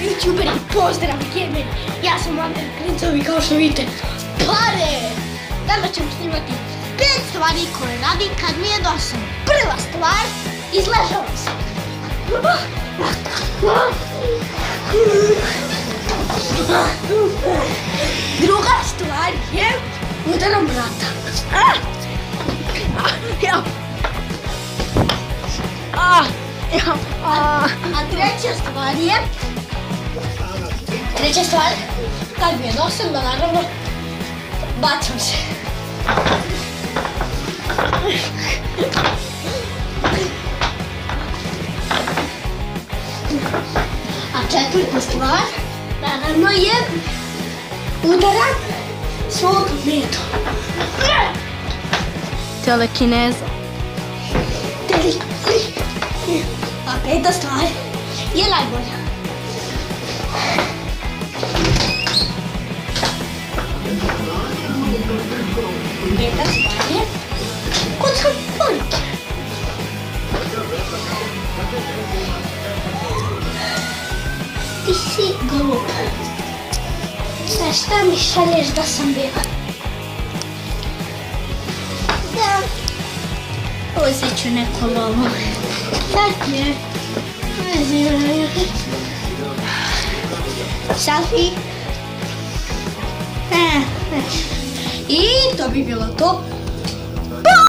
YouTuberi, pozdrav gameri, ja sam Andrej Klincovi kao što vidite, pare! Danas ćemo snimati 5 stvari koje radim kad mi je dosadno. Prva stvar, izležavam se. Druga stvar je udaram vrata. A treća stvar, kad mi je dosadno, naravno, bacam se. A četvrta stvar, naravno, je udaram svog metu. Telekineza. A peta stvar je najbolja. Peta stvar je kockam poruke. Ti si glup. Za šta mi šalješ da sam bila? Da. Uzet ću neku lovu. Sad je. Selfie. I to bi bilo to.